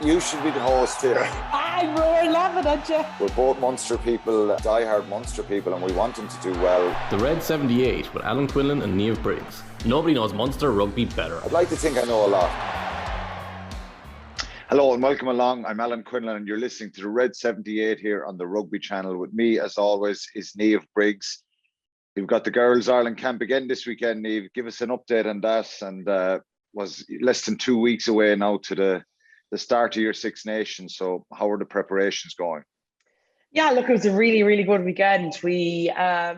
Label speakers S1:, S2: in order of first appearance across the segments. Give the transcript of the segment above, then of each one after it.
S1: You should be the host here.
S2: We're laughing at you.
S1: We're both Munster people, diehard Munster people, and we want them to do well.
S3: The Red 78 with Alex Kendellen and Niamh Briggs. Nobody knows Munster Rugby better.
S1: I'd like to think I know a lot. Hello and welcome along. I'm Alan Quinlan and you're listening to the Red 78 here on the Rugby channel. With me, as always, is Niamh Briggs. We've got the Girls Ireland camp again this weekend, Niamh. Give us an update on that. And was less than 2 weeks away now to the start of your Six Nations. So how are the preparations going?
S2: Yeah, look, it was a really, really good weekend. We had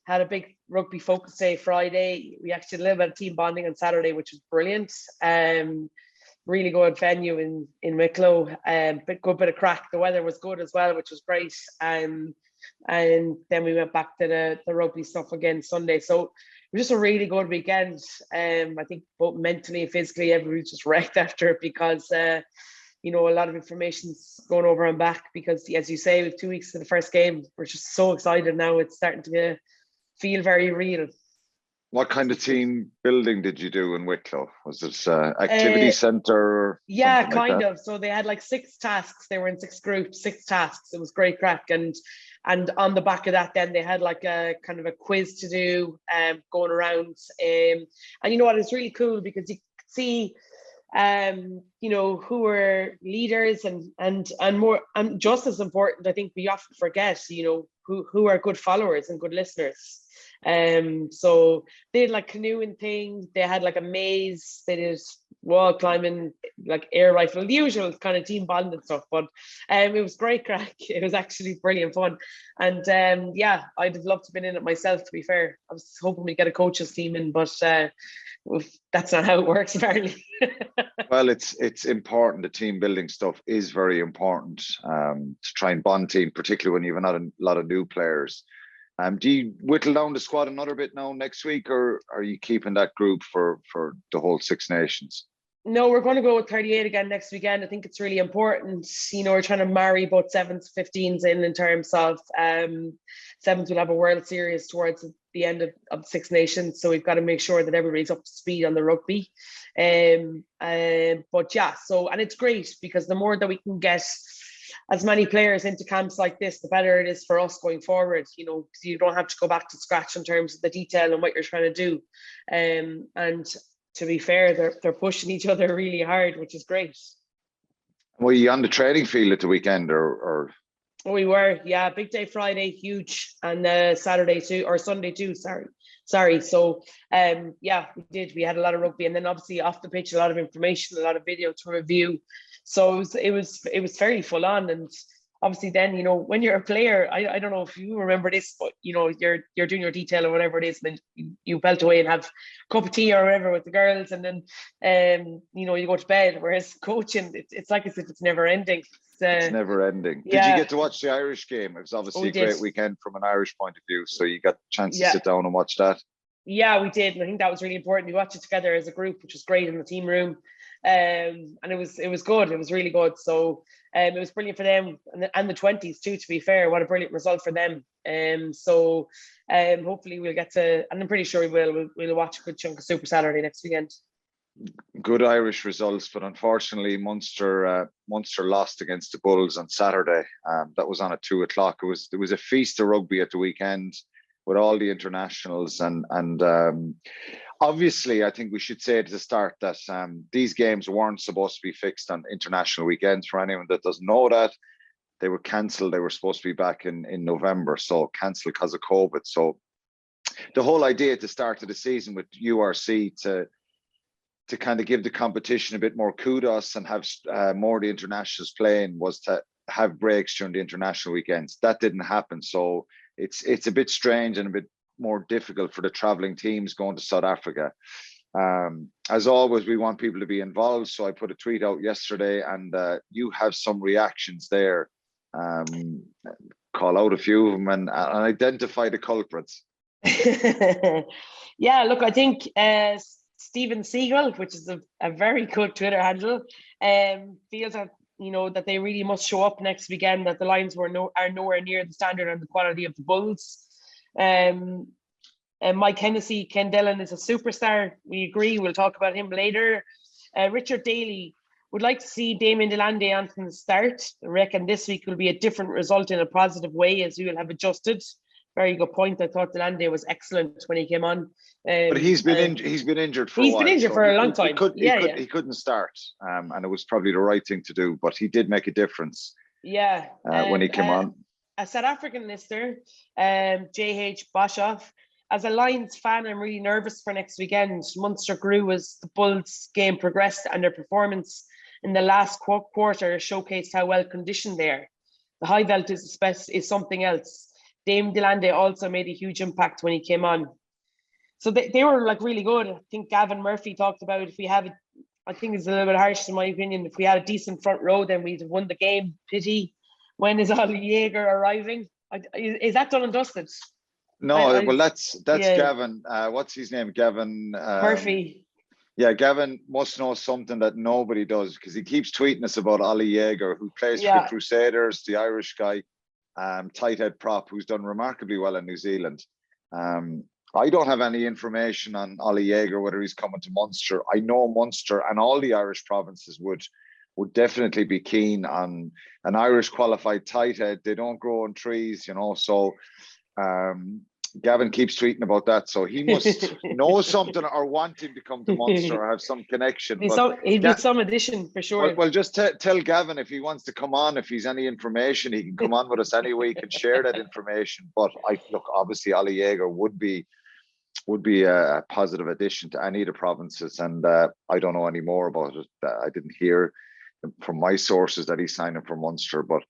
S2: a big rugby focus day Friday. We actually did a little bit of team bonding on Saturday, which was brilliant. Really good venue in Wicklow. Good bit of crack. The weather was good as well, which was great. And then we went back to the rugby stuff again Sunday. So it was just a really good weekend. I think both mentally and physically, everybody's just wrecked after it because, a lot of information's going over and back because, as you say, with 2 weeks to the first game, we're just so excited now. It's starting to feel very real.
S1: What kind of team building did you do in Wicklow? Was it activity centre?
S2: Yeah, kind of. So they had like 6 tasks. They were in 6 groups, 6 tasks. It was great crack. And on the back of that, then they had like a kind of a quiz to do, going around. And you know what? It's really cool because you could see, who are leaders and more, and just as important, I think we often forget, who are good followers and good listeners. So they had like canoeing thing, they had like a maze, they did wall climbing, like air rifle, the usual kind of team bonding stuff, but it was great crack. It was actually brilliant fun. And I'd have loved to have been in it myself, to be fair. I was hoping we'd get a coach's team in, but that's not how it works apparently.
S1: Well, it's important. The team building stuff is very important to try and bond team, particularly when you've not a lot of new players. Do you whittle down the squad another bit now next week, or are you keeping that group for the whole Six Nations?
S2: No, we're going to go with 38 again next weekend. I think it's really important. We're trying to marry both 7s, 15s in terms of 7s will have a World Series towards the end of Six Nations. So we've got to make sure that everybody's up to speed on the rugby. And it's great because the more that we can get as many players into camps like this, the better it is for us going forward, because you don't have to go back to scratch in terms of the detail and what you're trying to do. And to be fair, they're pushing each other really hard, which is great.
S1: Were you on the training field at the weekend or?
S2: We were, yeah. Big day Friday, huge, and Saturday too, or Sunday too. Sorry. So, we did. We had a lot of rugby, and then obviously off the pitch, a lot of information, a lot of video to review. So it was fairly full on, and obviously then when you're a player, I don't know if you remember this, but you're doing your detail or whatever it is, and then you belt away and have a cup of tea or whatever with the girls, and then you go to bed. Whereas coaching, it's like as if it's never ending.
S1: It's never ending.
S2: Yeah.
S1: Did you get to watch the Irish game? It was obviously a great weekend from an Irish point of view, so you got the chance to sit down and watch that.
S2: Yeah, we did, and I think that was really important. We watched it together as a group, which was great in the team room. And it was good. It was really good. So it was brilliant for them and the 20s too, to be fair. What a brilliant result for them. Hopefully we'll get to, and I'm pretty sure we will. We'll watch a good chunk of Super Saturday next weekend.
S1: Good Irish results, but unfortunately Munster lost against the Bulls on Saturday. That was on at 2:00. It was a feast of rugby at the weekend with all the internationals and obviously, I think we should say at the start that these games weren't supposed to be fixed on international weekends. For anyone that doesn't know that, they were cancelled. They were supposed to be back in November, so cancelled because of COVID. So the whole idea at the start of the season with URC to kind of give the competition a bit more kudos and have more of the internationals playing was to have breaks during the international weekends. That didn't happen, so it's a bit strange and a bit more difficult for the traveling teams going to South Africa. As always, we want people to be involved, so I put a tweet out yesterday, and you have some reactions there. Call out a few of them and identify the culprits.
S2: Yeah, look, I think Stephen Siegel, which is a very good Twitter handle, feels that that they really must show up next weekend, that the Lions are nowhere near the standard and the quality of the Bulls. And Mike Kendellen is a superstar. We agree. We'll talk about him later. Richard Daly Would like to see Damien Delande on from the start. I reckon this week will be a different result in a positive way as we will have adjusted. Very good point. I thought Delande was excellent when he came on.
S1: But he's been injured for a while.
S2: He's been injured for a long time.
S1: He couldn't start, and it was probably the right thing to do. But he did make a difference.
S2: Yeah,
S1: when he came on.
S2: A South African listener, JH Boshoff. As a Lions fan, I'm really nervous for next weekend. Munster grew as the Bulls game progressed, and their performance in the last quarter showcased how well conditioned they are. The high veld is something else. Dame Delande also made a huge impact when he came on. So they were like really good. I think Gavin Murphy talked about if we have I think it's a little bit harsh in my opinion. If we had a decent front row, then we'd have won the game. Pity. When is Ollie Jaeger arriving? Is that done and dusted?
S1: No, well, that's Gavin. What's his name? Gavin
S2: Murphy.
S1: Yeah, Gavin must know something that nobody does, because he keeps tweeting us about Ollie Jaeger, who plays for the Crusaders, the Irish guy, tight head prop, who's done remarkably well in New Zealand. I don't have any information on Ollie Jaeger, whether he's coming to Munster. I know Munster and all the Irish provinces would definitely be keen on an Irish qualified tight head. They don't grow on trees, so Gavin keeps tweeting about that, so he must know something or want him to come to Munster or have some connection.
S2: He'd be some addition for sure.
S1: Well, just tell Gavin if he wants to come on, if he's any information, he can come on with us any week and share that information. But obviously Ollie Jaeger would be a positive addition to any of the provinces, and I don't know any more about it. I didn't hear from my sources that he's signing for Munster, but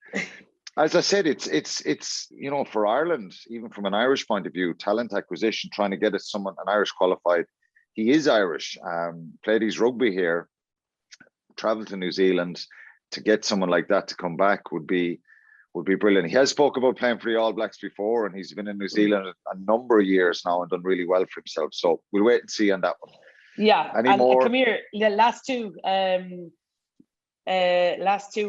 S1: as I said, it's for Ireland, even from an Irish point of view, talent acquisition, trying to get an Irish qualified. He is Irish, played his rugby here, travelled to New Zealand. To get someone like that to come back would be brilliant. He has spoke about playing for the All Blacks before, and he's been in New Zealand a number of years now and done really well for himself. So we'll wait and see on that one.
S2: Yeah, and come here, the last two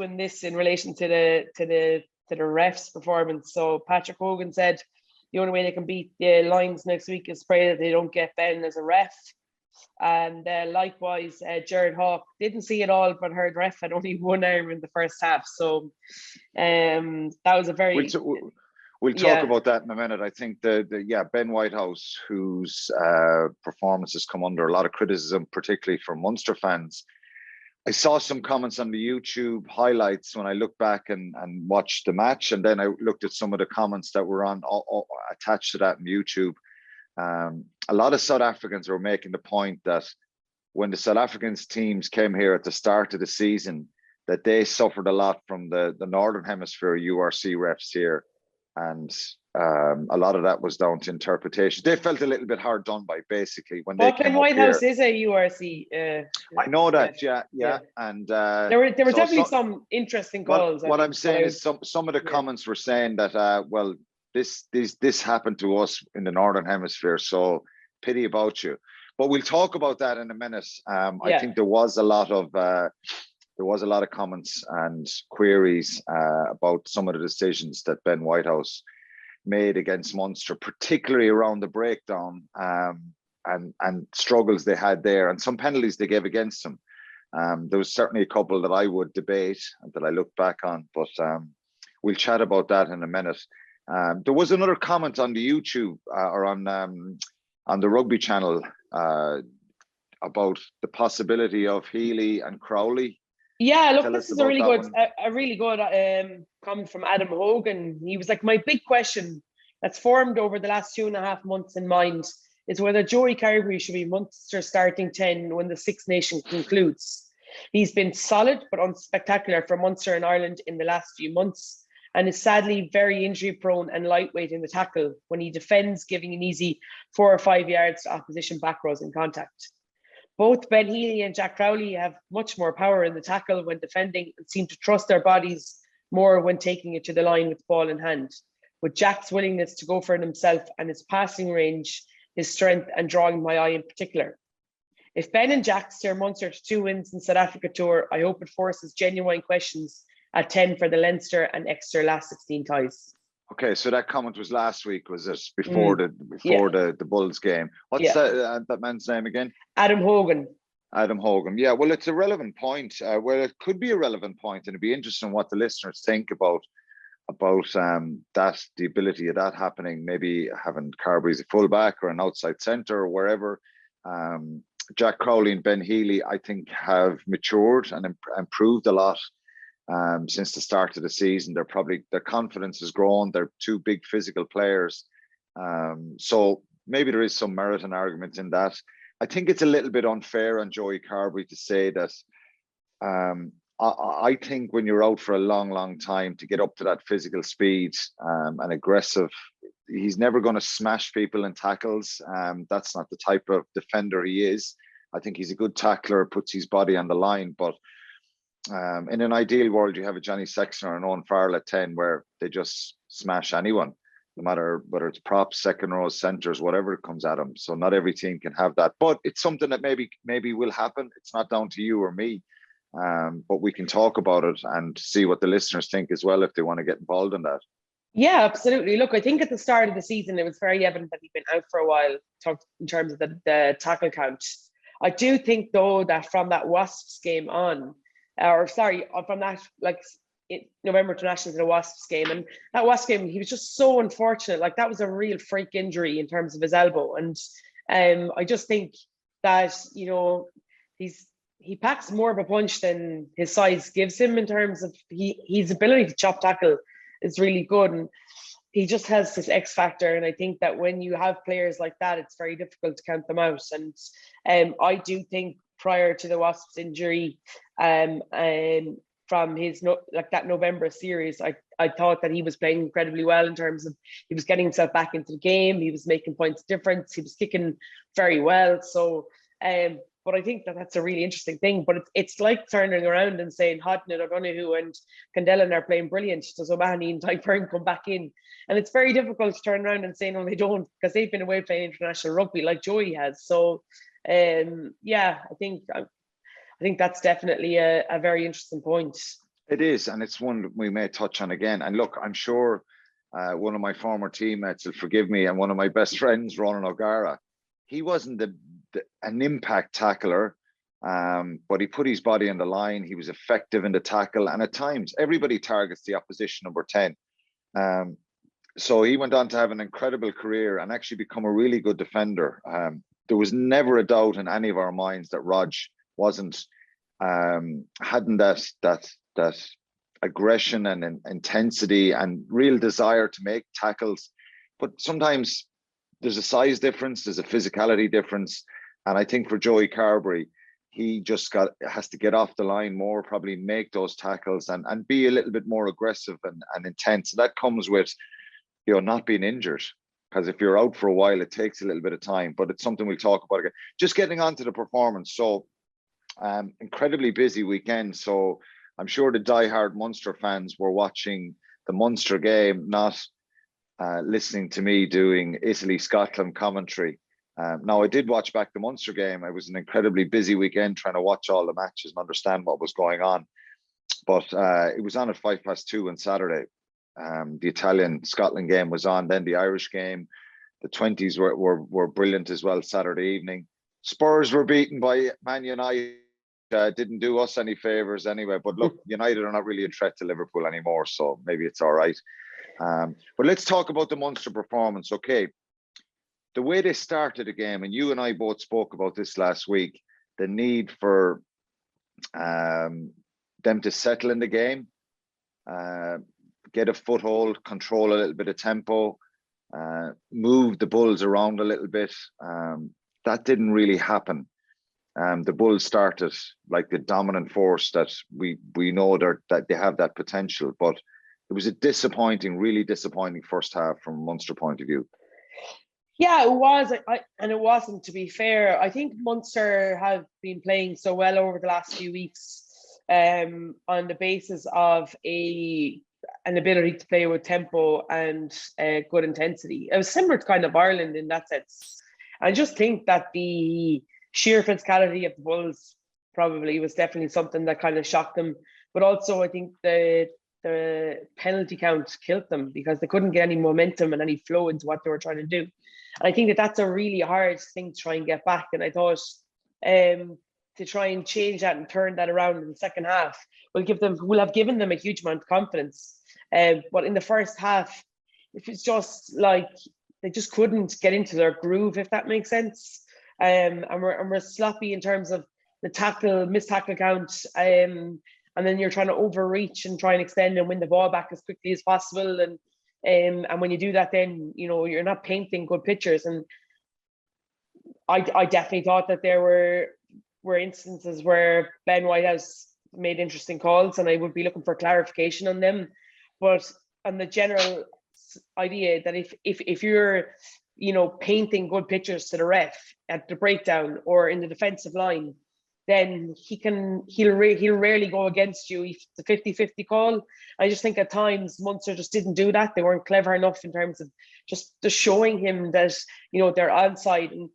S2: in this in relation to the refs' performance. So Patrick Hogan said the only way they can beat the Lions next week is pray that they don't get Ben as a ref. And likewise, Jared Hawke didn't see it all, but heard ref had only one arm in the first half. So that was a very...
S1: We'll talk about that in a minute. I think Ben Whitehouse, whose performance has come under a lot of criticism, particularly from Munster fans. I saw some comments on the YouTube highlights when I looked back and watched the match, and then I looked at some of the comments that were attached to that on YouTube. A lot of South Africans were making the point that when the South Africans teams came here at the start of the season, that they suffered a lot from the Northern Hemisphere URC refs here. And a lot of that was down to interpretation. They felt a little bit hard done by, basically, when they came up
S2: Whitehouse
S1: here.
S2: Is a URC.
S1: I know that, yeah. And
S2: there were definitely some interesting calls.
S1: What I'm saying is some of the comments were saying that, well, this happened to us in the Northern Hemisphere, so pity about you. But we'll talk about that in a minute. I think there was a lot of comments and queries about some of the decisions that Ben Whitehouse made against Munster, particularly around the breakdown and struggles they had there, and some penalties they gave against them. There was certainly a couple that I would debate and that I look back on, but we'll chat about that in a minute. There was another comment on the YouTube or on the rugby channel about the possibility of Healy and Crowley.
S2: Yeah, look, this is a really good comment from Adam Hogan. He was like, my big question that's formed over the last 2.5 months in mind is whether Joey Carbery should be Munster starting 10 when the Six Nations concludes. He's been solid but unspectacular for Munster and Ireland in the last few months, and is sadly very injury prone and lightweight in the tackle when he defends, giving an easy 4 or 5 yards to opposition back rows in contact. Both Ben Healy and Jack Crowley have much more power in the tackle when defending and seem to trust their bodies more when taking it to the line with the ball in hand. With Jack's willingness to go for it himself and his passing range, his strength, and drawing my eye in particular. If Ben and Jack steer Munster to 2 wins in South Africa tour, I hope it forces genuine questions at 10 for the Leinster and Exeter last 16 ties.
S1: Okay, so that comment was last week, was it? Before the Bulls game. What's that man's name again?
S2: Adam Hogan.
S1: Adam Hogan. Yeah, well, it's a relevant point. Well, it could be a relevant point, and it'd be interesting what the listeners think about that, the ability of that happening. Maybe having Carbery as a fullback or an outside centre or wherever. Jack Crowley and Ben Healy, I think, have matured and improved a lot since the start of the season. Their confidence has grown. They're two big physical players, so maybe there is some merit and argument in that. I think it's a little bit unfair on Joey Carbery to say that. I think when you're out for a long time to get up to that physical speed and aggressive, he's never going to smash people in tackles. That's not the type of defender he is. I think he's a good tackler, puts his body on the line. But in an ideal world, you have a Johnny Sexton or an Owen Farrell at 10 where they just smash anyone, no matter whether it's props, second rows, centres, whatever it comes at them. So not every team can have that. But it's something that maybe will happen. It's not down to you or me. But we can talk about it and see what the listeners think as well if they want to get involved in that.
S2: Yeah, absolutely. Look, I think at the start of the season, it was very evident that he'd been out for a while in terms of the tackle count. I do think, though, that from that Wasps game on, from that, like, November Internationals in a Wasps game, and that Wasps game, he was just so unfortunate. Like, that was a real freak injury in terms of his elbow. And I just think that, he packs more of a punch than his size gives him in terms of his ability to chop tackle is really good. And he just has this X factor. And I think that when you have players like that, it's very difficult to count them out. And I do think prior to the Wasps injury, from his that November series, I thought that he was playing incredibly well in terms of he was getting himself back into the game. He was making points of difference. He was kicking very well. So, but I think that that's a really interesting thing. But it's like turning around and saying Hodnett, O'Donoghue and Kendellen are playing brilliant. Does O'Mahony and Tyburn come back in? And it's very difficult to turn around and say, no, they don't, because they've been away playing international rugby like Joey has. So, yeah, I think that's definitely a very interesting point.
S1: It is, and it's one we may touch on again. And look, I'm sure one of my former teammates will forgive me, and one of my best friends, Ronan O'Gara, he wasn't an impact tackler, but he put his body on the line. He was effective in the tackle, and at times everybody targets the opposition number 10. So he went on to have an incredible career and actually become a really good defender. There was never a doubt in any of our minds that Rog hadn't that aggression and intensity and real desire to make tackles. But sometimes there's a size difference, there's a physicality difference. And I think for Joey Carbery, he just has to get off the line more, probably make those tackles and be a little bit more aggressive and intense. That comes with, not being injured. Because if you're out for a while, it takes a little bit of time, but it's something we'll talk about again. Just getting on to the performance. So incredibly busy weekend. So I'm sure the diehard Munster fans were watching the Munster game, not listening to me doing Italy-Scotland commentary. Now, I did watch back the Munster game. It was an incredibly busy weekend trying to watch all the matches and understand what was going on. But it was on at 2:05 on Saturday. The Italian-Scotland game was on, then the Irish game. The 20s were brilliant as well Saturday evening. Spurs were beaten by Man United. Didn't do us any favours anyway. But look, United are not really a threat to Liverpool anymore, so maybe it's all right. But let's talk about the Munster performance. Okay, the way they started the game, and you and I both spoke about this last week, the need for them to settle in the game, get a foothold, control a little bit of tempo, move the Bulls around a little bit. That didn't really happen. The Bulls started like the dominant force that we know that they have that potential, but it was a really disappointing first half from a Munster point of view.
S2: Yeah, it was. And it wasn't, to be fair. I think Munster have been playing so well over the last few weeks on the basis of an ability to play with tempo and good intensity. It was similar to kind of Ireland in that sense. I just think that the sheer physicality of the Bulls probably was definitely something that kind of shocked them. But also I think the penalty count killed them because they couldn't get any momentum and any flow into what they were trying to do. And I think that that's a really hard thing to try and get back. And I thought to try and change that and turn that around in the second half will have given them a huge amount of confidence. But in the first half, if it's just like they just couldn't get into their groove, if that makes sense. And we're sloppy in terms of the missed tackle count. And then you're trying to overreach and try and extend and win the ball back as quickly as possible. And when you do that, then you're not painting good pictures. And I definitely thought that there were instances where Ben Whitehouse made interesting calls, and I would be looking for clarification on them. But on the general idea that if you're painting good pictures to the ref at the breakdown or in the defensive line, then he'll rarely go against you if it's a 50-50 call. I just think at times Munster just didn't do that. They weren't clever enough in terms of just showing him that they're onside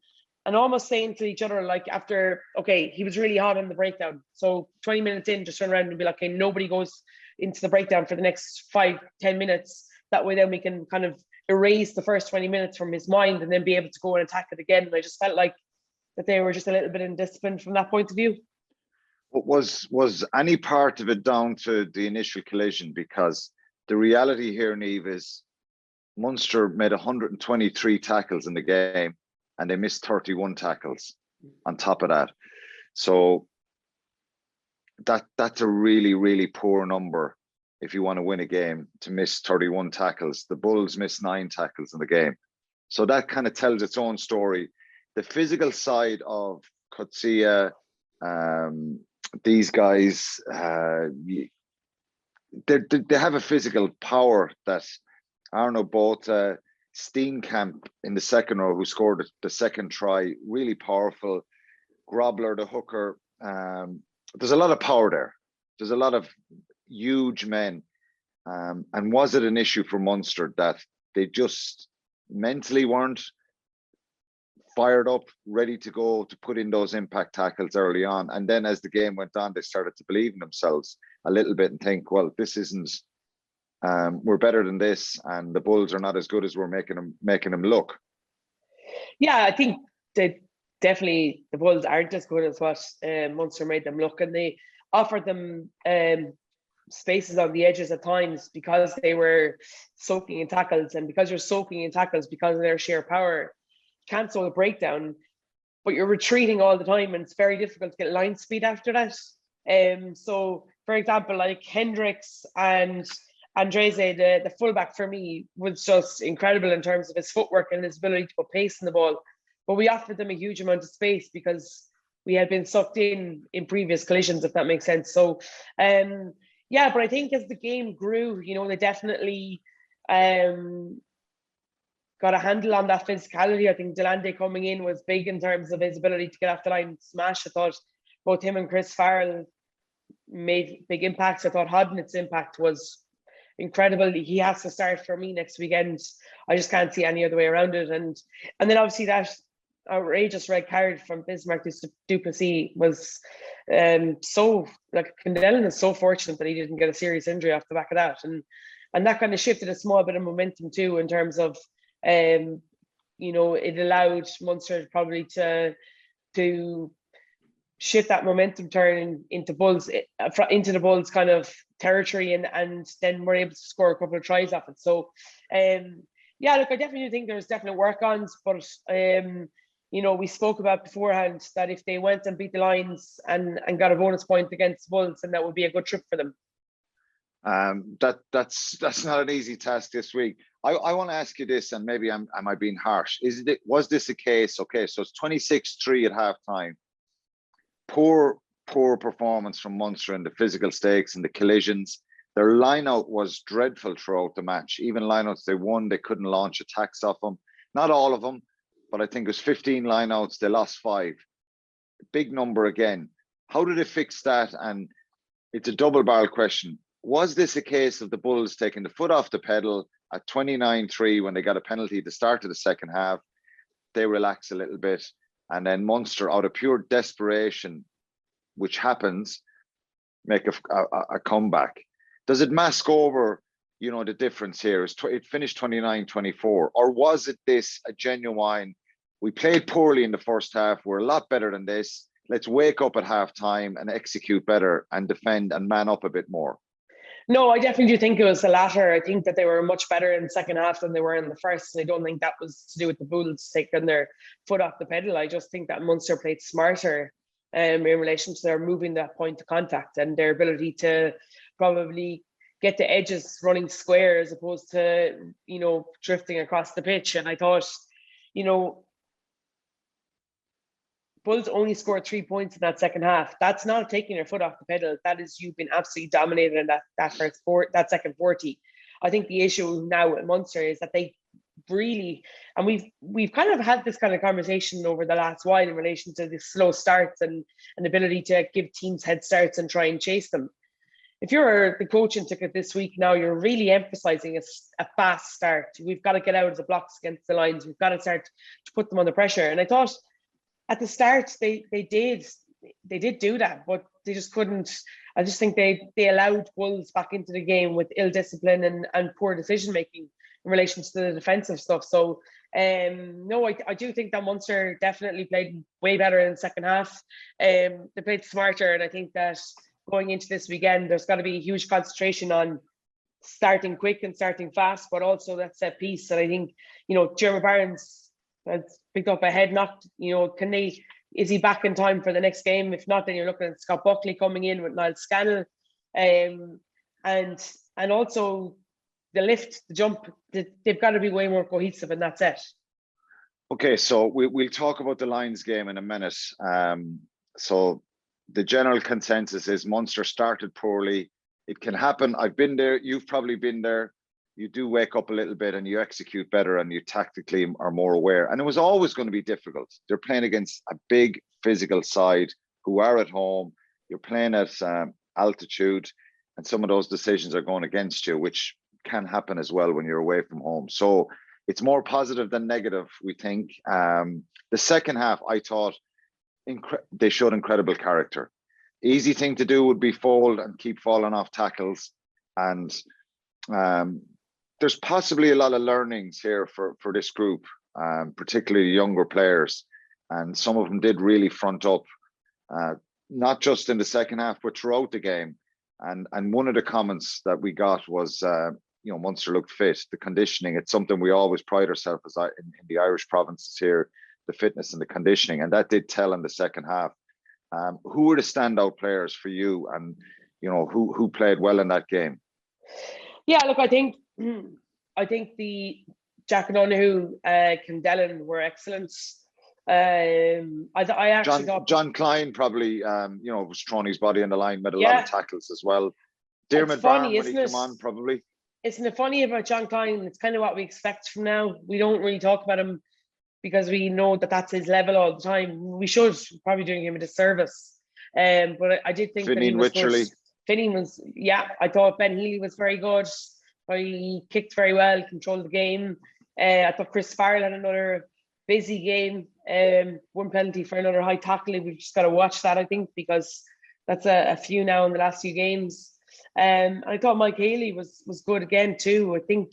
S2: and almost saying to each other, like, after, okay, he was really hot on the breakdown, so 20 minutes in, just turn around and be like, okay, nobody goes into the breakdown for the next 5-10 minutes. That way then we can kind of erase the first 20 minutes from his mind and then be able to go and attack it again. And I just felt like that they were just a little bit indisciplined from that point of view.
S1: Was any part of it down to the initial collision? Because the reality here, Niamh, is Munster made 123 tackles in the game and they missed 31 tackles on top of that. So that's a really, really poor number if you want to win a game, to miss 31 tackles. The Bulls missed 9 tackles in the game. So that kind of tells its own story. The physical side of Coetzee, these guys, they have a physical power that, I don't know, both Steenkamp in the second row, who scored the second try, really powerful. Grobler, the hooker, there's a lot of power there. There's a lot of huge men. And was it an issue for Munster that they just mentally weren't fired up, ready to go to put in those impact tackles early on? And then as the game went on, they started to believe in themselves a little bit and think, well, this isn't, we're better than this, and the Bulls are not as good as we're making them look.
S2: Yeah, I think that definitely the Bulls aren't as good as what Munster made them look, and they offered them spaces on the edges at times because they were soaking in tackles, and because you're soaking in tackles because of their sheer power, cancel a breakdown, but you're retreating all the time, and it's very difficult to get line speed after that. So, for example, like Hendricks and Andreze, the fullback, for me, was just incredible in terms of his footwork and his ability to put pace in the ball. But we offered them a huge amount of space because we had been sucked in previous collisions, if that makes sense. So, yeah, but I think as the game grew, they definitely got a handle on that physicality. I think Delande coming in was big in terms of his ability to get off the line and smash. I thought both him and Chris Farrell made big impacts. I thought Hodnett's impact was incredible. He has to start for me next weekend. I just can't see any other way around it. And then obviously that outrageous red card from Bismarck du Plessis was so, like, Kendellen is so fortunate that he didn't get a serious injury off the back of that. And that kind of shifted a small bit of momentum too, in terms of it allowed Munster probably to shift that momentum turn into the Bulls kind of territory, and then we're able to score a couple of tries off it. So yeah, look, I definitely think there's definite work-ons, but we spoke about beforehand that if they went and beat the Lions and got a bonus point against the Bulls, then that would be a good trip for them.
S1: That's not an easy task this week. I want to ask you this, and maybe am I being harsh? Was this a case? Okay, so it's 26-3 at halftime. Poor performance from Munster in the physical stakes and the collisions. Their lineout was dreadful throughout the match. Even lineouts they won, they couldn't launch attacks off them. Not all of them, but I think it was 15 lineouts. They lost 5. Big number again. How did they fix that? And it's a double-barrel question. Was this a case of the Bulls taking the foot off the pedal at 29-3 when they got a penalty at the start of the second half? They relaxed a little bit, and then Munster, out of pure desperation, which happens, make a comeback. Does it mask over, the difference here? It finished 29-24, or was it this a genuine, we played poorly in the first half, we're a lot better than this, let's wake up at half time and execute better and defend and man up a bit more?
S2: No, I definitely do think it was the latter. I think that they were much better in the second half than they were in the first. And I don't think that was to do with the Bulls taking their foot off the pedal. I just think that Munster played smarter in relation to their moving that point of contact and their ability to probably get the edges running square as opposed to, drifting across the pitch. And I thought, Bulls only scored 3 points in that second half. That's not taking your foot off the pedal. That is, you've been absolutely dominated in that second 40. I think the issue now at Munster is that they really, and we've kind of had this kind of conversation over the last while in relation to the slow starts and an ability to give teams head starts and try and chase them. If you're the coaching ticket this week now, you're really emphasizing a fast start. We've got to get out of the blocks against the lines. We've got to start to put them under pressure. And I thought, at the start, they did do that, but they just couldn't. I just think they allowed Bulls back into the game with ill discipline and poor decision making in relation to the defensive stuff. So no, I do think that Munster definitely played way better in the second half. They played smarter, and I think that going into this weekend, there's got to be a huge concentration on starting quick and starting fast, but also that set piece. And I think Jeremy Barnes has picked up a head knock. Is he back in time for the next game? If not, then you're looking at Scott Buckley coming in with Niall Scannell, and also the lift, the jump. They've got to be way more cohesive in that set.
S1: Okay, so we'll talk about the Lions game in a minute. So the general consensus is Munster started poorly. It can happen. I've been there. You've probably been there. You do wake up a little bit and you execute better and you tactically are more aware. And it was always going to be difficult. They're playing against a big physical side who are at home. You're playing at altitude, and some of those decisions are going against you, which can happen as well when you're away from home. So it's more positive than negative, we think. The second half, I thought they showed incredible character. Easy thing to do would be fold and keep falling off tackles. And there's possibly a lot of learnings here for this group, particularly younger players. And some of them did really front up, not just in the second half, but throughout the game. And one of the comments that we got was, Munster looked fit. The conditioning, it's something we always pride ourselves in the Irish provinces here, the fitness and the conditioning. And that did tell in the second half. Who were the standout players for you, and who played well in that game?
S2: Yeah, look, I think the Jack O'Donoghue, Kendellen were excellent. I actually thought
S1: John Klein probably was throwing his body on the line, made a lot of tackles as well. Dermot Barn, when he came on, probably.
S2: Isn't it funny about John Klein? It's kind of what we expect from now. We don't really talk about him because we know that that's his level all the time. We should probably doing him a disservice. But I did think
S1: Finian Wycherley.
S2: Finian was, I thought Ben Healy was very good. He kicked very well, controlled the game. I thought Chris Farrell had another busy game. One penalty for another high tackle. We've just got to watch that, I think, because that's a few now in the last few games. I thought Mike Haley was good again too. I think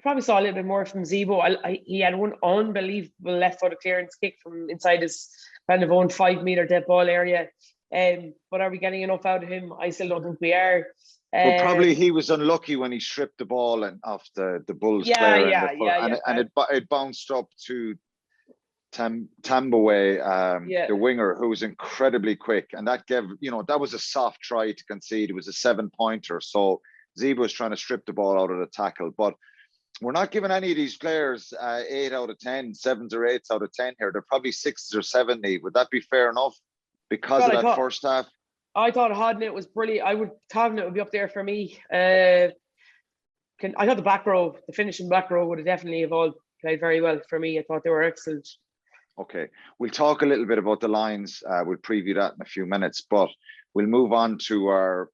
S2: probably saw a little bit more from Zebo. He had one unbelievable left-footed clearance kick from inside his kind of own 5 meter dead ball area. But are we getting enough out of him? I still don't think we are.
S1: Well, probably he was unlucky when he stripped the ball and off the Bulls player. And it bounced up to Tambaway, the winger, who was incredibly quick, and that gave that was a soft try to concede. It was a 7-pointer, so Zebo was trying to strip the ball out of the tackle. But we're not giving any of these players 8 out of 10, 7s or 8s out of 10 here. They're probably 6s or 7s. Would that be fair enough? Because of that first half.
S2: I thought Hodnett was brilliant. Hodnett would be up there for me. I thought the finishing back row would have definitely all played very well for me. I thought they were excellent.
S1: Okay, we'll talk a little bit about the Lions. We'll preview that in a few minutes, but we'll move on to our,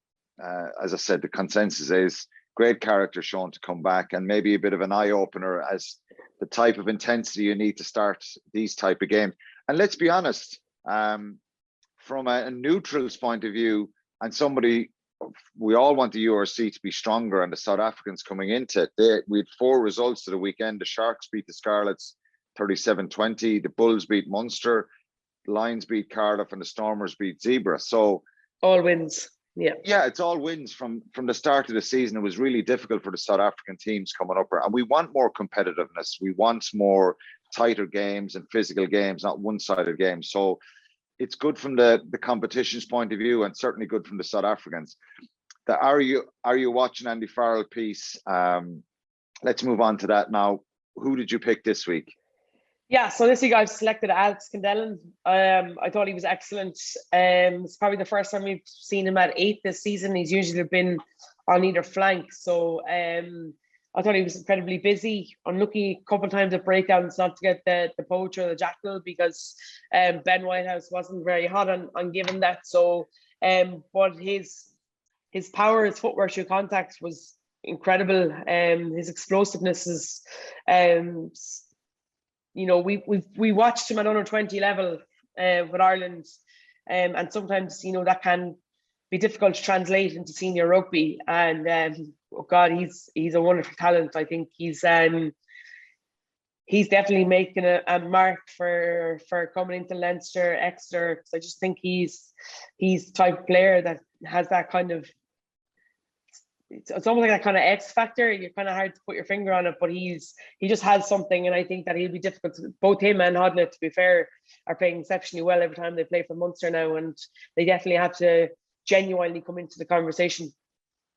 S1: as I said, the consensus is great character shown to come back, and maybe a bit of an eye-opener as the type of intensity you need to start these type of games. And let's be honest, from a neutral's point of view, and somebody, we all want the URC to be stronger, and the South Africans coming into it. We had 4 results to the weekend. The Sharks beat the Scarlets 37-20. The Bulls beat Munster. Lions beat Cardiff and the Stormers beat Zebra. So
S2: all wins.
S1: Yeah, it's all wins from the start of the season. It was really difficult for the South African teams coming up, and we want more competitiveness. We want more tighter games and physical games, not one-sided games. So it's good from the competition's point of view, and certainly good from the South Africans. Are you watching Andy Farrell piece? Let's move on to that now. Who did you pick this week?
S2: Yeah, so this week I've selected Alex Kendellen. I thought he was excellent. It's probably the first time we've seen him at 8 this season. He's usually been on either flank. So I thought he was incredibly busy. Unlucky a couple of times at breakdowns not to get the poach or the jackal, because Ben Whitehouse wasn't very hot on giving that. So, but his power, his footwork through contact was incredible. His explosiveness is, we watched him at under 20 level with Ireland, and sometimes that can be difficult to translate into senior rugby. And oh God, he's a wonderful talent. I think he's definitely making a mark for coming into Leinster, Exeter, because I just think he's the type of player that has that kind of. It's almost like that kind of X factor. You're kind of hard to put your finger on it, but he just has something, and I think that he'll be difficult. Both him and Hodnett, to be fair, are playing exceptionally well every time they play for Munster now, and they definitely have to genuinely come into the conversation.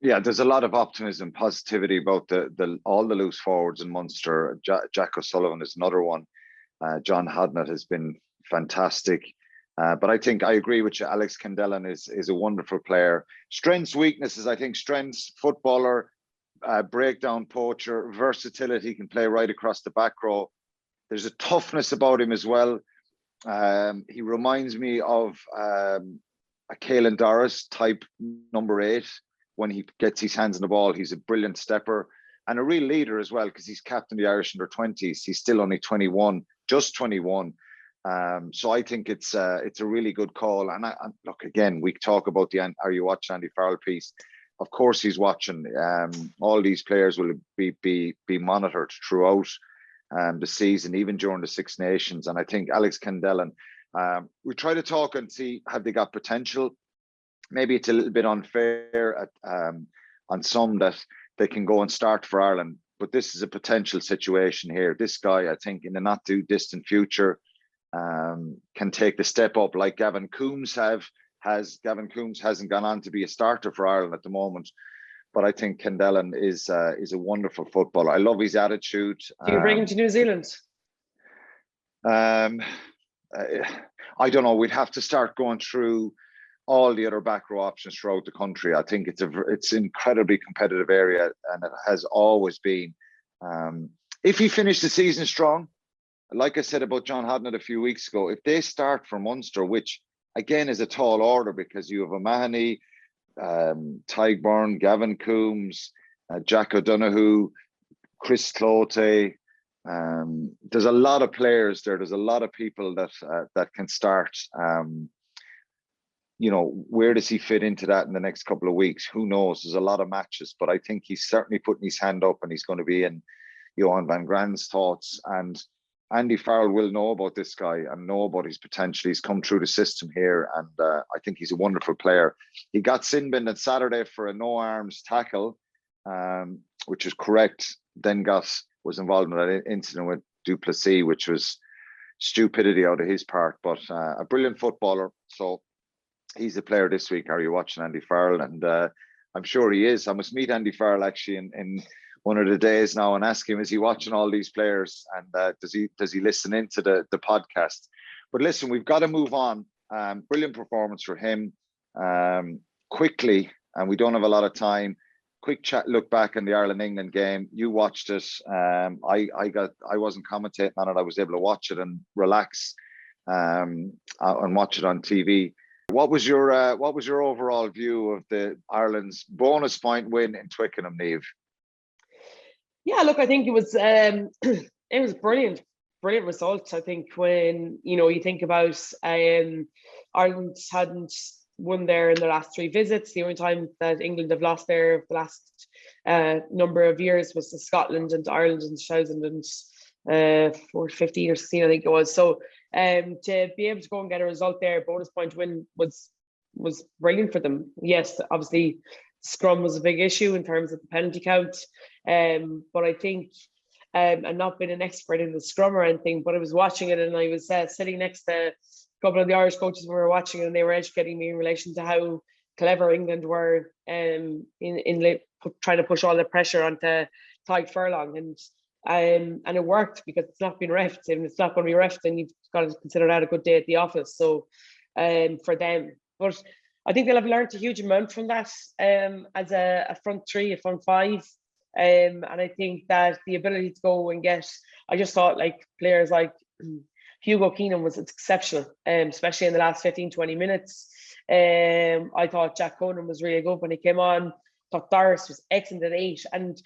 S1: Yeah, there's a lot of optimism, positivity about all the loose forwards in Munster. Jack O'Sullivan is another one. John Hodnett has been fantastic. But I think I agree with you. Alex Kendellen is a wonderful player. Strengths, weaknesses, I think strengths, footballer, breakdown poacher, versatility, can play right across the back row. There's a toughness about him as well. He reminds me of a Caelan Doris type number 8. When he gets his hands on the ball, he's a brilliant stepper and a real leader as well, because he's captain of the Irish under-20s. He's still only 21, just 21. So I think it's a really good call. And look, again, we talk about Are You Watching Andy Farrell piece. Of course he's watching. All these players will be monitored throughout the season, even during the Six Nations. And I think Alex Kendellen, we try to talk and see, have they got potential? Maybe it's a little bit unfair on some that they can go and start for Ireland, but this is a potential situation here. This guy, I think, in the not too distant future, can take the step up like Gavin Coombs has. Gavin Coombs hasn't gone on to be a starter for Ireland at the moment, but I think Kendellen is a wonderful footballer. I love his attitude.
S2: Do you bring him to New Zealand?
S1: I don't know. We'd have to start going through all the other back row options throughout the country. I think it's an incredibly competitive area, and it has always been. If he finished the season strong, like I said about John Hodnett a few weeks ago, if they start from Munster, which again is a tall order because you have O'Mahony, Tadhg, Gavin Coombs, Jack O'Donoghue, Chris Cloete. There's a lot of players there. There's a lot of people that can start. Where does he fit into that in the next couple of weeks? Who knows? There's a lot of matches, but I think he's certainly putting his hand up, and he's going to be in Johan van Grand's thoughts. And Andy Farrell will know about this guy and know about his potential. He's come through the system here, and I think he's a wonderful player. He got sin-binned on Saturday for a no-arms tackle, which is correct. Then was involved in that incident with Duplessis, which was stupidity out of his part, but a brilliant footballer. So he's a player this week. Are you watching Andy Farrell? And I'm sure he is. I must meet Andy Farrell actually in one of the days now and ask him, is he watching all these players, and does he listen into the podcast? But listen, we've got to move on. Brilliant performance for him. Quickly, and we don't have a lot of time. Quick chat, look back on the Ireland-England game. You watched it. I wasn't commentating on it. I was able to watch it and relax and watch it on TV. What was your overall view of the Ireland's bonus point win in Twickenham, Niamh?
S2: Yeah, look, I think it was brilliant results. I think when you think about Ireland hadn't won there in the last 3 visits. The only time that England have lost there the last number of years was to Scotland and to Ireland in 2015 or 16, I think it was. So To be able to go and get a result there, bonus point win was brilliant for them. Yes, obviously scrum was a big issue in terms of the penalty count, but I think and not being an expert in the scrum or anything, but I was watching it and I was sitting next to a couple of the Irish coaches we were watching, and they were educating me in relation to how clever England were in trying to push all the pressure onto Tadhg Furlong, and it worked because it's not been refed, and it's not going to be refed, and you've got to consider that a good day at the office. So for them, but I think they'll have learned a huge amount from that as a front three, a front five. And I think that the ability to go and get, I just thought like players like Hugo Keenan was exceptional, especially in the last 15-20 minutes. I thought Jack Conan was really good when he came on. I thought Doris was excellent at 8. And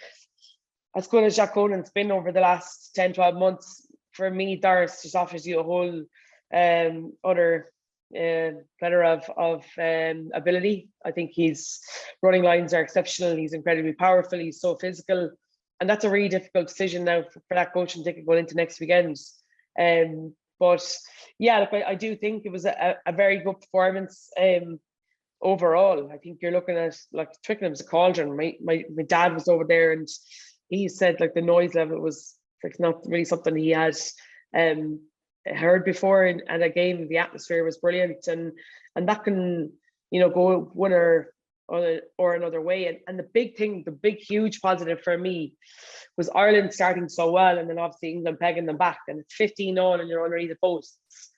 S2: as good as Jack Conan's been over the last 10-12 months, for me, Doris just offers you a whole other platter of ability. I think his running lines are exceptional. He's incredibly powerful. He's so physical, and that's a really difficult decision now for that coaching ticket going into next weekend. But yeah, look, I do think it was a very good performance overall. I think you're looking at like Twickenham's a cauldron. My dad was over there, and he said like the noise level was like not really something he had heard before, and again the atmosphere was brilliant, and that can, you know, go one or another way. And the big thing, the big huge positive for me was Ireland starting so well, and then obviously England pegging them back, and it's 15-0 and you're underneath the posts,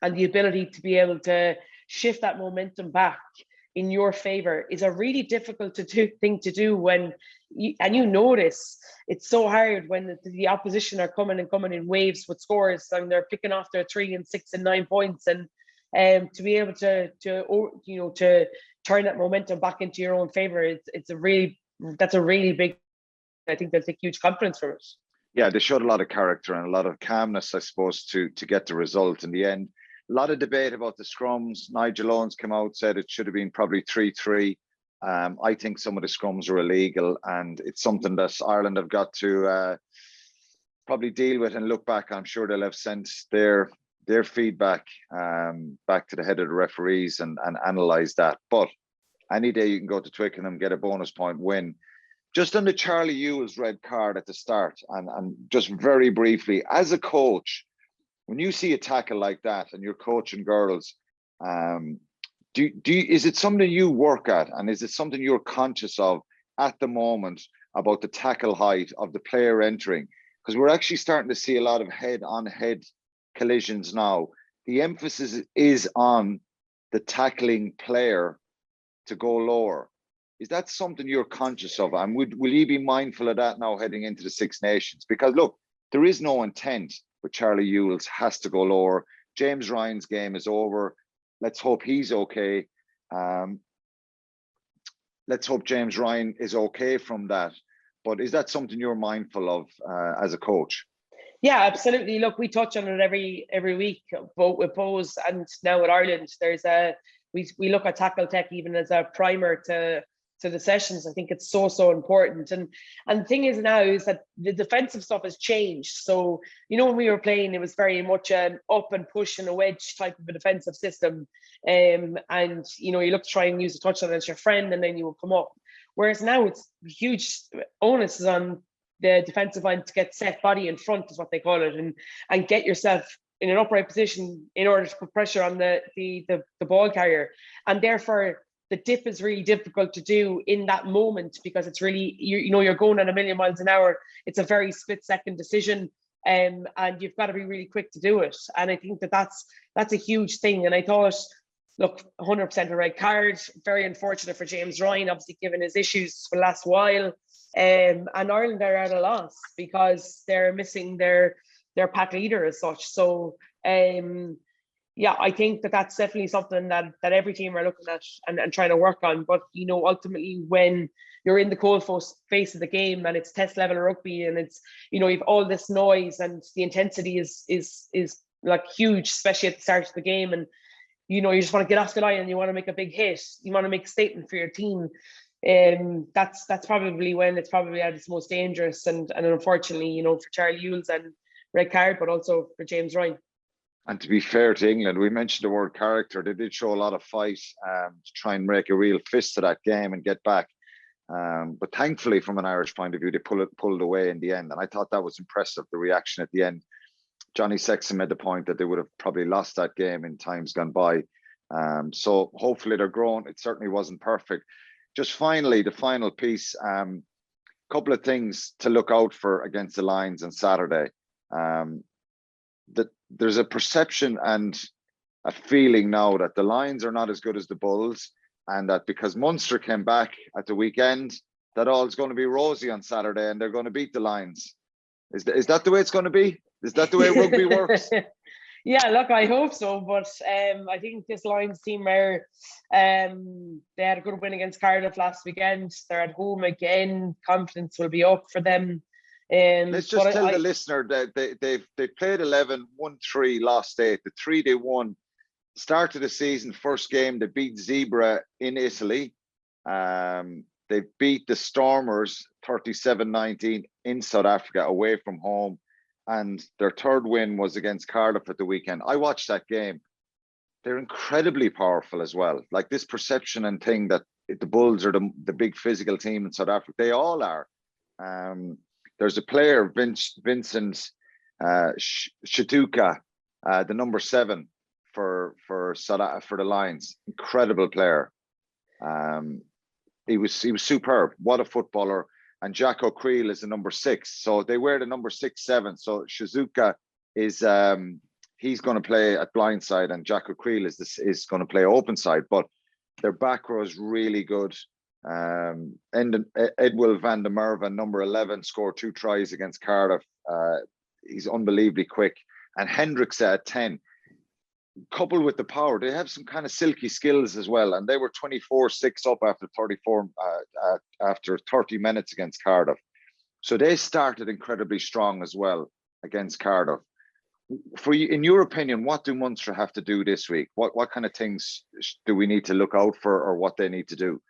S2: and the ability to be able to shift that momentum back in your favor is a really difficult thing to do when you notice it's so hard when the opposition are coming in waves with scores, and they're picking off their 3 and 6 and 9 points, and to be able to turn that momentum back into your own favor, that's a really big, I think they'll take huge confidence from it.
S1: Yeah, they showed a lot of character and a lot of calmness, I suppose, to get the result in the end. A lot of debate about the scrums. Nigel Owens came out, said it should have been probably 3-3. I think some of the scrums are illegal, and it's something that Ireland have got to probably deal with and look back. I'm sure they'll have sent their feedback back to the head of the referees and analyse that. But any day you can go to Twickenham, get a bonus point win. Just on the Charlie Ewell's red card at the start, and just very briefly, as a coach, when you see a tackle like that and you're coaching girls, is it something you work at, and is it something you're conscious of at the moment about the tackle height of the player entering? Because we're actually starting to see a lot of head-on-head collisions now. The emphasis is on the tackling player to go lower. Is that something you're conscious of? And will you be mindful of that now heading into the Six Nations? Because look, there is no intent, but Charlie Ewell's has to go lower. James Ryan's game is over. Let's hope he's okay. Let's hope James Ryan is okay from that. But is that something you're mindful of as a coach?
S2: Yeah, absolutely. Look, we touch on it every week, both with Bose and now with Ireland. There's we look at tackle tech even as a primer to the sessions. I think it's so important. And the thing is now is that the defensive stuff has changed. So, you know, when we were playing, it was very much an up and push and a wedge type of a defensive system. And, you know, you look to try and use a touchdown as your friend, and then you will come up. Whereas now it's huge onus is on the defensive line to get set body in front, is what they call it, and get yourself in an upright position in order to put pressure on the ball carrier. And therefore, the dip is really difficult to do in that moment, because it's really, you're going at 1,000,000 miles an hour. It's a very split-second decision, and you've got to be really quick to do it. And I think that's a huge thing. And I thought, look, 100% a red card. Very unfortunate for James Ryan, obviously given his issues for the last while. And Ireland are at a loss because they're missing their pack leader as such. So yeah, I think that's definitely something that every team are looking at and trying to work on. But, you know, ultimately when you're in the cold face of the game and it's test level rugby, and it's, you know, you've all this noise and the intensity is like huge, especially at the start of the game. And, you know, you just want to get off the line and you want to make a big hit. You want to make a statement for your team. That's probably when it's probably at its most dangerous. And unfortunately, you know, for Charlie Ewell's and red card, but also for James Ryan.
S1: And to be fair to England, we mentioned the word character. They did show a lot of fight to try and make a real fist of that game and get back. But thankfully, from an Irish point of view, they pulled away in the end. And I thought that was impressive, the reaction at the end. Johnny Sexton made the point that they would have probably lost that game in times gone by. So hopefully they're growing. It certainly wasn't perfect. Just finally, the final piece, couple of things to look out for against the Lions on Saturday. That there's a perception and a feeling now that the Lions are not as good as the Bulls, and that because Munster came back at the weekend, that all's going to be rosy on Saturday and they're going to beat the Lions. Is that the way it's going to be? Is that the way rugby works?
S2: Yeah, look, I hope so, but I think this Lions team are they had a good win against Cardiff last weekend. They're at home again. Confidence will be up for them.
S1: Let's just tell the listener that they played 11, won 3, lost 8. The 3 they won, start of the season, first game, they beat Zebra in Italy. They beat the Stormers 37-19 in South Africa away from home. And their third win was against Cardiff at the weekend. I watched that game. They're incredibly powerful as well. Like this perception and thing that the Bulls are the big physical team in South Africa. They all are. There's a player, Vincent Shituka, the number 7 for the Lions. Incredible player. He was superb. What a footballer. And Jack O'Creel is the number 6. So they wear the number 6, 7. So Shizuka is he's going to play at blindside, and Jack O'Creel is going to play open side. But their back row is really good. Edwil van der Merwe, number 11, scored 2 tries against Cardiff. He's unbelievably quick. And Hendricks at 10. Coupled with the power, they have some kind of silky skills as well, and they were 24-6 up after 30 minutes against Cardiff. So they started incredibly strong as well against Cardiff. For you, in your opinion, what do Munster have to do this week? What kind of things do we need to look out for, or what they need to do?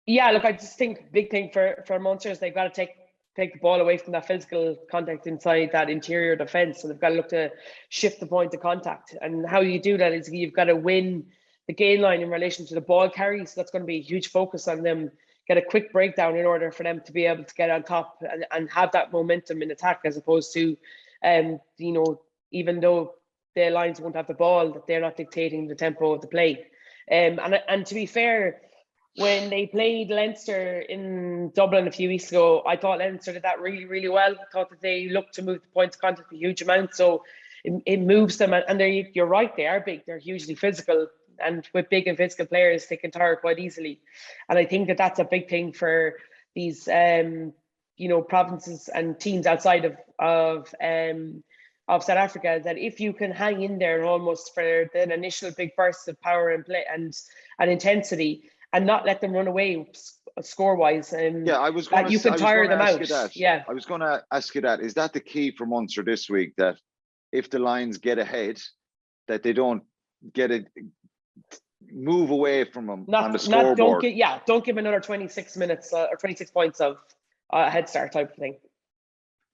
S2: Yeah, look, I just think big thing for Munster is they've got to take the ball away from that physical contact inside that interior defence. So they've got to look to shift the point of contact. And how you do that is you've got to win the gain line in relation to the ball carry. So that's going to be a huge focus on them. Get a quick breakdown in order for them to be able to get on top and have that momentum in attack, as opposed to, even though the Lions won't have the ball, that they're not dictating the tempo of the play. And to be fair, when they played Leinster in Dublin a few weeks ago, I thought Leinster did that really, really well. I thought that they looked to move the points of contact a huge amount. So it moves them. And you're right, they are big. They're hugely physical. And with big and physical players, they can tire quite easily. And I think that that's a big thing for these, provinces and teams outside of South Africa, that if you can hang in there almost for the initial big bursts of power and play and intensity, and not let them run away score-wise.
S1: I was going to
S2: you can tire them out.
S1: Yeah, I was going to ask you that. Is that the key for Munster this week? That if the Lions get ahead, that they don't move away from them on the scoreboard.
S2: Don't give another 26 minutes or 26 points of head start type of thing.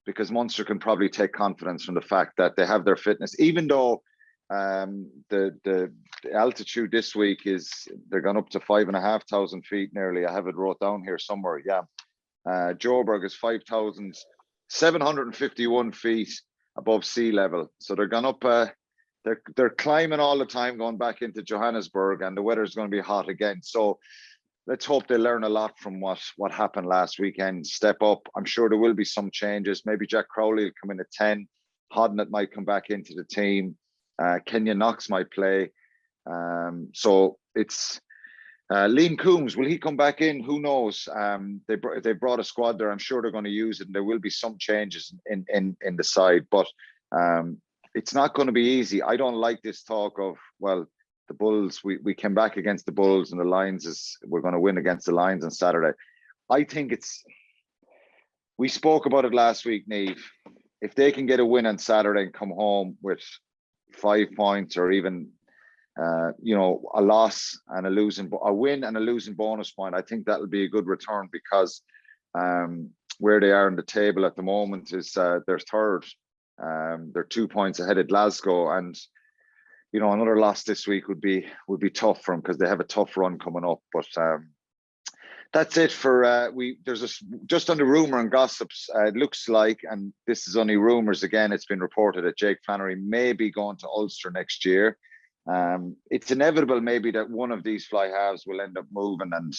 S1: Because Munster can probably take confidence from the fact that they have their fitness, even though the altitude this week they're gone up to 5,500 feet nearly. I have it wrote down here somewhere. Joburg is 5,751 feet above sea level, so they're gone up. They're climbing all the time, going back into Johannesburg, and the weather's going to be hot again. So let's hope they learn a lot from what happened last weekend. Step up. I'm sure there will be some changes. Maybe Jack Crowley will come in at 10. Hodnett might come back into the team. Kenya Knox might play. So it's Liam Coombs. Will he come back in? Who knows? They brought a squad there. I'm sure they're going to use it, and there will be some changes in the side. But it's not going to be easy. I don't like this talk of, well, the Bulls, we came back against the Bulls, and the Lions we're going to win against the Lions on Saturday. I think we spoke about it last week, Niamh. If they can get a win on Saturday and come home with 5 points, or even a loss and a win and a losing bonus point, I think that'll be a good return, because where they are in the table at the moment is they're third. They're 2 points ahead of Glasgow, and another loss this week would be tough for them because they have a tough run coming up. But that's it for there's just on the rumour and gossips. It looks like, and this is only rumours again, it's been reported that Jake Flannery may be going to Ulster next year. It's inevitable maybe that one of these fly halves will end up moving, and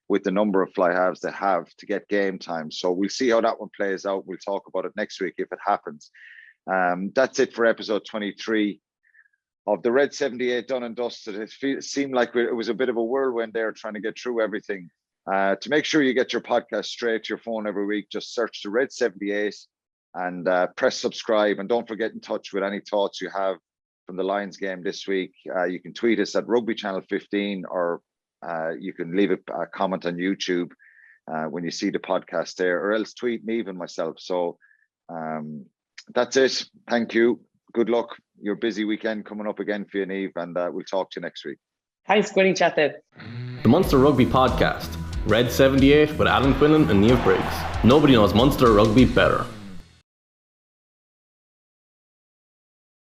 S1: with the number of fly halves they have to get game time. So we'll see how that one plays out. We'll talk about it next week if it happens. That's it for episode 23 of the Red 78 done and dusted. It seemed like it was a bit of a whirlwind there trying to get through everything. To make sure you get your podcast straight to your phone every week, just search the Red 78 and press subscribe. And don't forget in touch with any thoughts you have from the Lions game this week. You can tweet us at Rugby Channel 15, or you can leave a comment on YouTube when you see the podcast there, or else tweet me and myself. So that's it. Thank you. Good luck. Your busy weekend coming up again for you, Niamh, and we'll talk to you next week.
S2: Thanks, Quinny. Chat then.
S3: The Munster Rugby Podcast, Red 78 with Alan Quinlan and Niamh Briggs. Nobody knows Munster Rugby better.